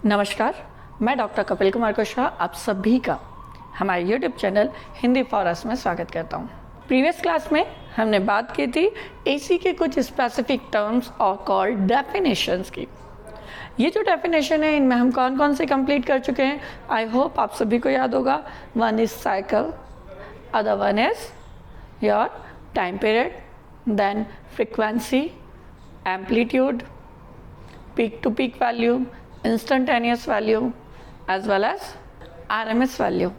नमस्कार, मैं डॉक्टर कपिल कुमार कुशवाहा आप सभी का हमारे YouTube channel Hindi for us में स्वागत करता हूँ। प्रीवियस क्लास में हमने बात की थी AC के कुछ स्पेसिफिक टर्म्स और कॉल्ड डेफिनेशंस की। ये जो डेफिनेशन है इनमें हम कौन कौन से कंप्लीट कर चुके हैं, आई होप आप सभी को याद होगा। One is cycle, other one is your time period, then frequency, amplitude, peak to peak value, instantaneous value as well as RMS value.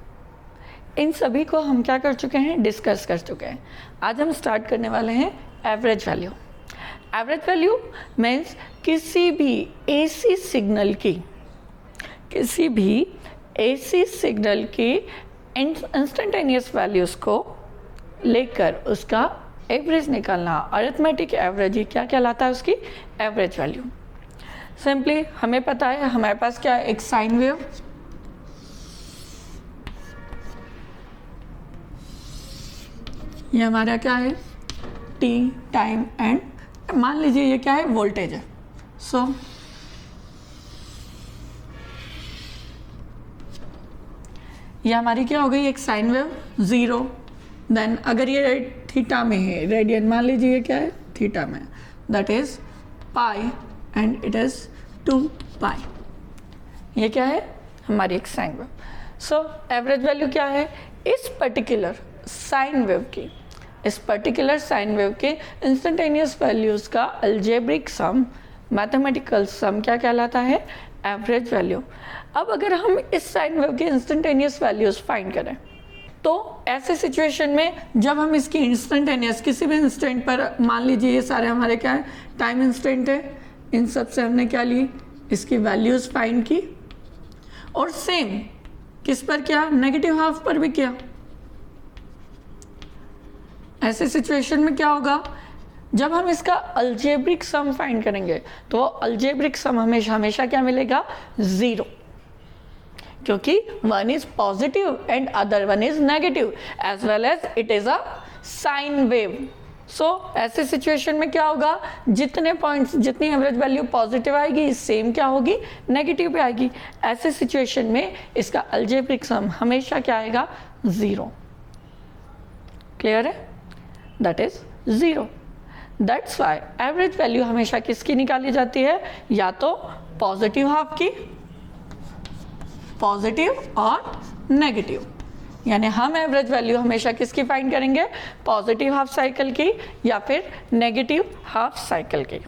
इन सभी को हम क्या कर चुके हैं, डिस्कस कर चुके हैं। आज हम स्टार्ट करने वाले हैं average value. Average value means किसी भी AC सिग्नल की इंस्टेंटेनियस वैल्यूज़ को लेकर उसका एवरेज निकालना। अरिथमेटिक एवरेज ही क्या कहलाता है, उसकी एवरेज वैल्यू। सिंपली हमें पता है हमारे पास क्या है, एक साइन वेव, ये हमारा क्या है t टाइम एंड मान लीजिए ये क्या है, वोल्टेज है। सो ये हमारी क्या हो गई, एक साइन वेव 0। देन अगर ये थीटा में है, रेडियन मान लीजिए ये क्या है, थीटा में, that is pi and it is 2 पाई। ये क्या है, हमारी एक sign wave. So average value क्या है, इस पर्टिकुलर साइन वेव के इंस्टेंटेनियस वैल्यूज का अलजेब्रिक सम, मैथमेटिकल सम क्या कहलाता है, एवरेज वैल्यू। अब अगर हम इस साइन वेव के इंस्टेंटेनियस वैल्यूज फाइंड करें तो ऐसे सिचुएशन में जब हम इसकी इंस्टेंटेनियस किसी भी इंस्टेंट पर, मान लीजिए ये सारे हमारे क्या है, टाइम इंस्टेंट है, इन सब से हमने क्या ली, इसकी वैल्यूज फाइंड की और सेम किस पर किया, नेगेटिव हाफ पर भी किया। ऐसे सिचुएशन में क्या होगा, जब हम इसका अलजेब्रिक सम फाइंड करेंगे तो अलजेब्रिक सम हमेशा क्या मिलेगा, 0, क्योंकि one is positive and other one is negative as well as it is a sine wave. So ऐसे सिचुएशन में क्या होगा, जितने पॉइंट्स, जितनी एवरेज वैल्यू पॉजिटिव आएगी सेम क्या होगी, नेगेटिव भी आएगी। ऐसे सिचुएशन में इसका अलजेब्रिक सम हमेशा क्या आएगा, 0। क्लियर है, that is 0। That's why average value हमेशा किसकी निकाली जाती है, या तो पॉजिटिव हाफ की, पॉजिटिव और नेगेटिव। यानी हम एवरेज वैल्यू हमेशा किसकी फाइंड करेंगे, पॉजिटिव हाफ साइकिल की या फिर नेगेटिव हाफ साइकिल की।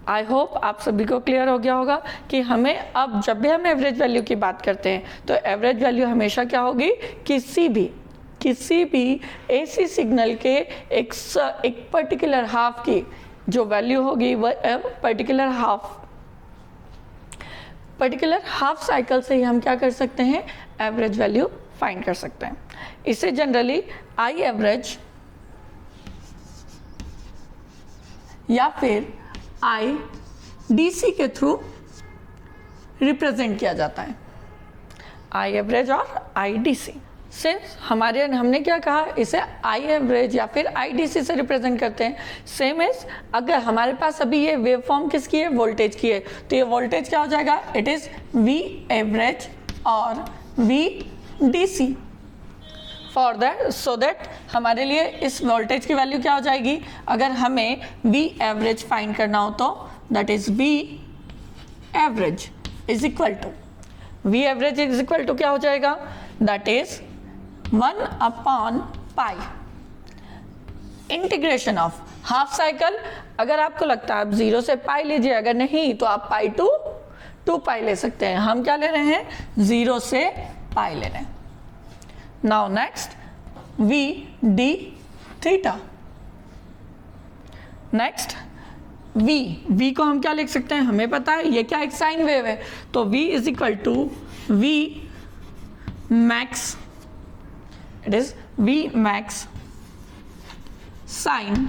आई होप आप सभी को क्लियर हो गया होगा कि हमें अब जब भी हम एवरेज वैल्यू की बात करते हैं तो एवरेज वैल्यू हमेशा क्या होगी, किसी भी AC सिग्नल के एक पर्टिकुलर हाफ की जो वैल्यू होगी वह पर्टिकुलर हाफ साइकिल से ही हम क्या कर सकते हैं, एवरेज वैल्यू फाइंड कर सकते हैं। इसे जनरली I एवरेज या फिर IDC के थ्रू रिप्रेजेंट किया जाता है, I एवरेज और IDC। सिंस हमने क्या कहा, इसे I एवरेज या फिर IDC से रिप्रेजेंट करते हैं। सेम इज अगर हमारे पास अभी ये वेव फॉर्म किसकी है, वोल्टेज की है, तो ये वोल्टेज क्या हो जाएगा, इट इज V एवरेज और VDC for that, so that हमारे लिए इस वोल्टेज की वैल्यू क्या हो जाएगी, अगर हमें V एवरेज फाइंड करना हो तो that is V average is equal to क्या हो जाएगा, दैट इज 1/पाई इंटीग्रेशन ऑफ हाफ साइकिल। अगर आपको लगता है आप 0 से पाई लीजिए, अगर नहीं तो आप पाई टू 2 पाई ले सकते हैं। हम क्या ले रहे हैं, 0 से पाई ले रहे हैं। Now next VD theta. Next V को हम क्या लिख सकते हैं, हमें पता है ये क्या, एक साइन वेव है, तो V is equal to V max, it is V max sine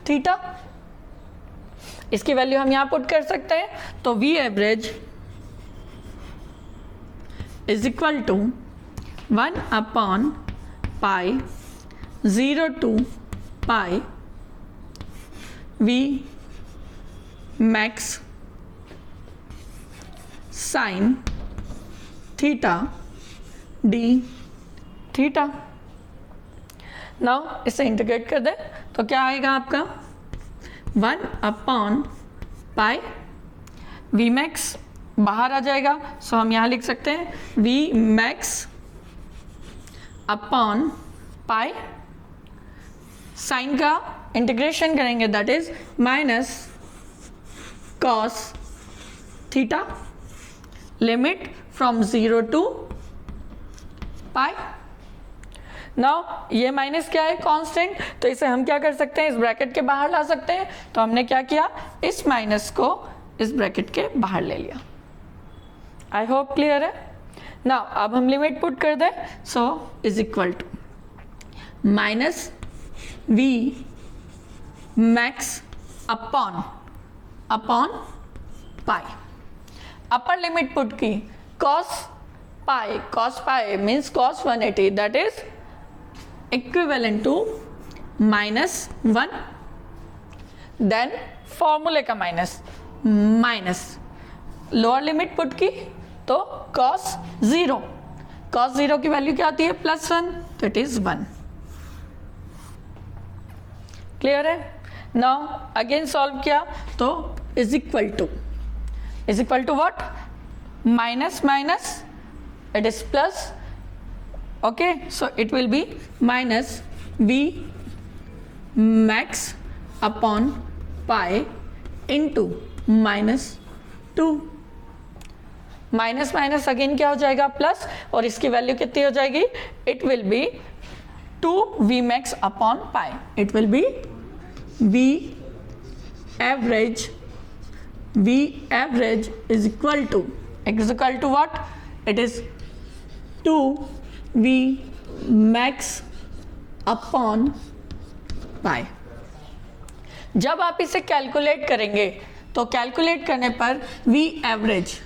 theta. इसकी वैल्यू हम यहां पुट कर सकते हैं, तो V average is equal to 1/पाई 0 to pi V max sine theta D theta. Now इसे इंटीग्रेट कर दे तो क्या आएगा आपका 1/पाई वी मैक्स बाहर आ जाएगा, सो हम यहाँ लिख सकते हैं V max upon pi, sine का इंटीग्रेशन करेंगे that is minus cos theta, limit from 0 to pi. Now ये माइनस क्या है कांस्टेंट, तो इसे हम क्या कर सकते हैं इस ब्रैकेट के बाहर ला सकते हैं, तो हमने क्या किया इस माइनस को इस ब्रैकेट के बाहर ले लिया। आई होप क्लियर है। नाउ अब हम लिमिट पुट कर दें, so is equal to minus V max upon pi. Upper limit put की cos pi means cos 180 that is equivalent to -1, then फॉर्मूले का माइनस लोअर लिमिट पुट की तो cos 0 की वैल्यू क्या आती है +1, तो इट इज 1। क्लियर है। नाउ अगेन सॉल्व किया तो is equal to what, minus it is plus, okay, so it will be minus v max upon pi into -2, minus again क्या हो जाएगा प्लस, और इसकी वैल्यू कितनी हो जाएगी, it will B 2v max upon pi, it will B v average is equal to what, it is 2v max upon pi। जब आप इसे कैलकुलेट करेंगे तो कैलकुलेट करने पर v एवरेज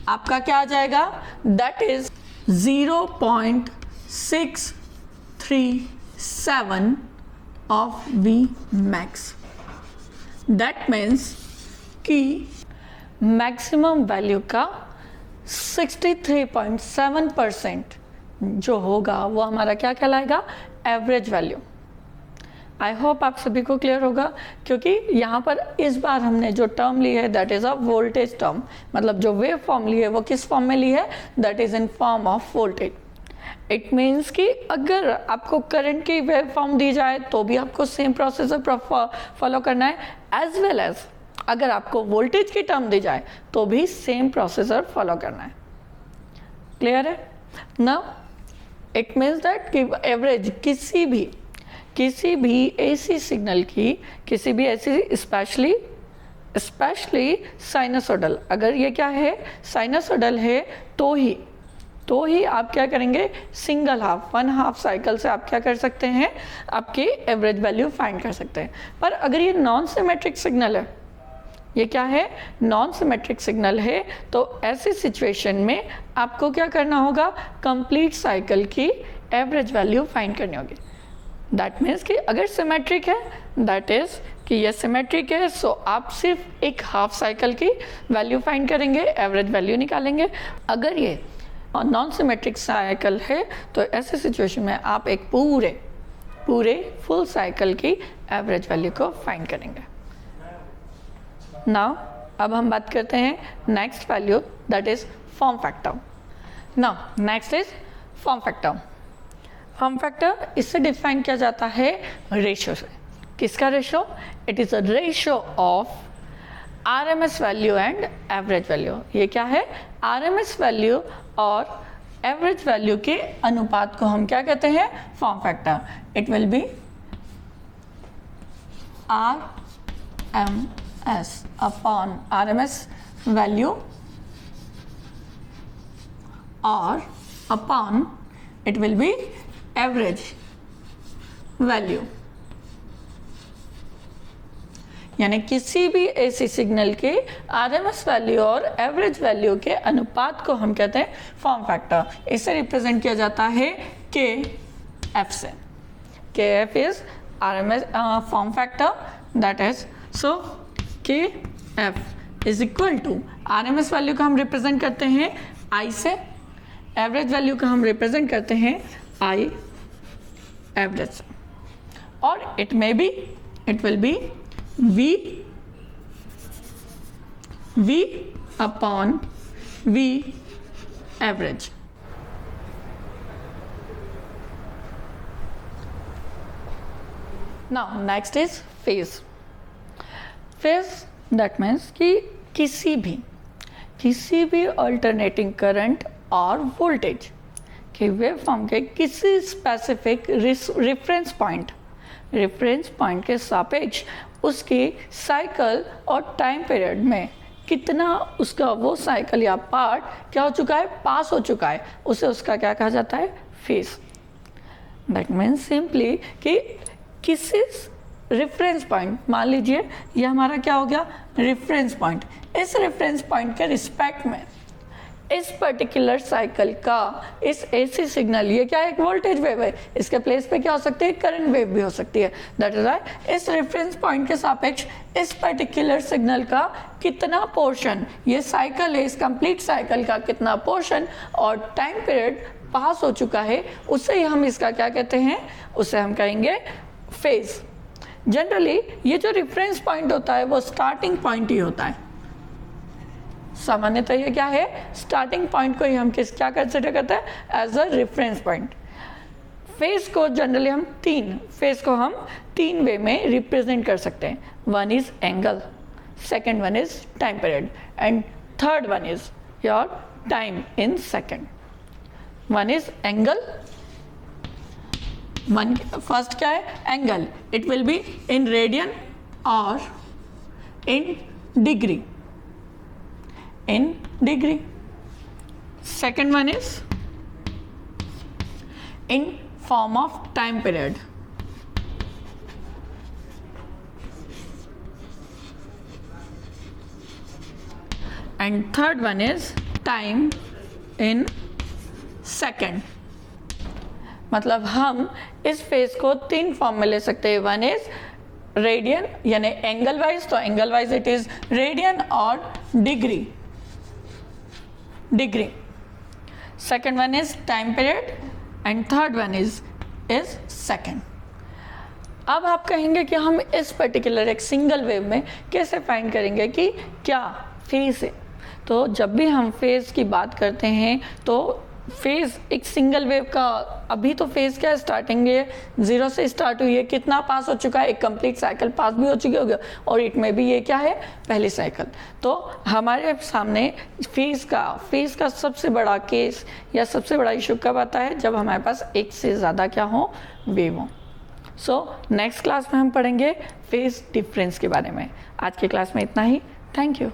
आपका क्या आ जाएगा, that is 0.637 of v max। That means कि मैक्सिमम वैल्यू का 63.7% जो होगा वो हमारा क्या कहलाएगा, एवरेज वैल्यू। आई होप आप सभी को क्लियर होगा, क्योंकि यहाँ पर इस बार हमने जो टर्म ली है that is a voltage term, मतलब जो वेव फॉर्म ली है वो किस फॉर्म में ली है, that is in form of voltage. It means कि अगर आपको करंट की वेव फॉर्म दी जाए तो भी आपको सेम प्रोसेसर फॉलो करना है, एज वेल एज अगर आपको वोल्टेज की टर्म दी जाए तो भी सेम प्रोसेसर फॉलो करना है। क्लियर है। नाउ इट मीन्स दैट कि एवरेज किसी भी एसी सिग्नल की, किसी भी ऐसी स्पेशली साइनसोडल, अगर ये क्या है साइनसोडल है तो ही आप क्या करेंगे, सिंगल वन हाफ साइकिल से आप क्या कर सकते हैं, आपकी एवरेज वैल्यू फाइंड कर सकते हैं। पर अगर ये नॉन सिमेट्रिक सिग्नल है, ये क्या है, नॉन सिमेट्रिक सिग्नल है, तो ऐसी सिचुएशन में आपको क्या करना होगा, कंप्लीट साइकिल की एवरेज वैल्यू फाइंड करनी होगी। दैट मीन्स कि अगर सिमेट्रिक है, दैट इज कि ये सिमेट्रिक है, सो आप सिर्फ एक हाफ साइकिल की वैल्यू फाइंड करेंगे, एवरेज वैल्यू निकालेंगे। अगर ये नॉन सिमेट्रिक साइकिल है तो ऐसे सिचुएशन में आप एक पूरे फुल साइकिल की एवरेज वैल्यू को फाइंड करेंगे। नाउ अब हम बात करते हैं next value, that is form factor. Now next is form factor. Form factor इससे डिफाइन किया जाता है रेशियो से। किसका ratio, it is a ratio of RMS value and average value. ये क्या है, आरएमएस वैल्यू और एवरेज वैल्यू के अनुपात को हम क्या कहते हैं, form factor. It will B RMS upon RMS value और upon it will B average value. यानी किसी भी ऐसी सिग्नल के आरएमएस वैल्यू और एवरेज वैल्यू के अनुपात को हम कहते हैं फॉर्म फैक्टर। इसे रिप्रेजेंट किया जाता है के एफ से। K F is RMS form factor, that is so K F is equal to RMS value का हम रिप्रेजेंट करते हैं I से, एवरेज वैल्यू का हम रिप्रेजेंट करते हैं I एवरेज से, और it will B V upon V average. Now next is phase. Phase that means कि किसी भी अल्टरनेटिंग करंट और वोल्टेज के वेव फॉर्म के किसी स्पेसिफिक रेफरेंस पॉइंट के सापेक्ष उसके साइकिल और टाइम पीरियड में कितना उसका वो साइकिल या पार्ट क्या हो चुका है, पास हो चुका है, उसे उसका क्या कहा जाता है, फेज. दैट मीन्स सिंपली कि किसी रेफरेंस पॉइंट, मान लीजिए ये हमारा क्या हो गया, रेफरेंस पॉइंट. इस रेफरेंस पॉइंट के रिस्पेक्ट में इस पर्टिकुलर साइकिल का इस AC सिग्नल, ये क्या है, एक वोल्टेज वेव है, इसके प्लेस पे क्या हो सकती है, करंट वेव भी हो सकती है. दैट इज व्हाई इस रेफरेंस पॉइंट के सापेक्ष इस पर्टिकुलर सिग्नल का कितना पोर्शन, ये साइकिल है, इस कंप्लीट साइकिल का कितना पोर्शन और टाइम पीरियड पास हो चुका है, उससे हम इसका क्या कहते हैं, उसे हम कहेंगे फेज. जनरली ये जो रेफरेंस पॉइंट होता है वो स्टार्टिंग पॉइंट ही होता है. सामान्यतः ये क्या है, स्टार्टिंग पॉइंट को ही हम क्या कंसिडर करते हैं, as a reference point. Phase को जनरली हम तीन वे में रिप्रेजेंट कर सकते हैं. One is angle, second one is time period, and third one is your time in second. One is angle, first क्या है, angle, it will be in radian और in degree. Second one is in form of time period. And third one is time in second. मतलब हम इस phase को तीन form में ले सकते हैं. वन इज रेडियन यानी एंगल वाइज, तो angle wise it is radian और degree. Second one is time period and third one is second. अब आप कहेंगे कि हम इस पर्टिकुलर एक सिंगल वेव में कैसे फाइंड करेंगे कि क्या फेज है. तो जब भी हम फेज की बात करते हैं तो फेज एक सिंगल वेव का, अभी तो फेज क्या है, स्टार्टिंग है, 0 से स्टार्ट हुई है, कितना पास हो चुका है, एक कंप्लीट साइकिल पास भी हो चुकी होगी, और इट में भी ये क्या है, पहली साइकिल. तो हमारे सामने फेज का सबसे बड़ा केस या सबसे बड़ा इशू कब आता है, जब हमारे पास एक से ज़्यादा क्या हो, वेव हो. सो नेक्स्ट क्लास में हम पढ़ेंगे फेज डिफरेंस के बारे में. आज की क्लास में इतना ही. Thank you.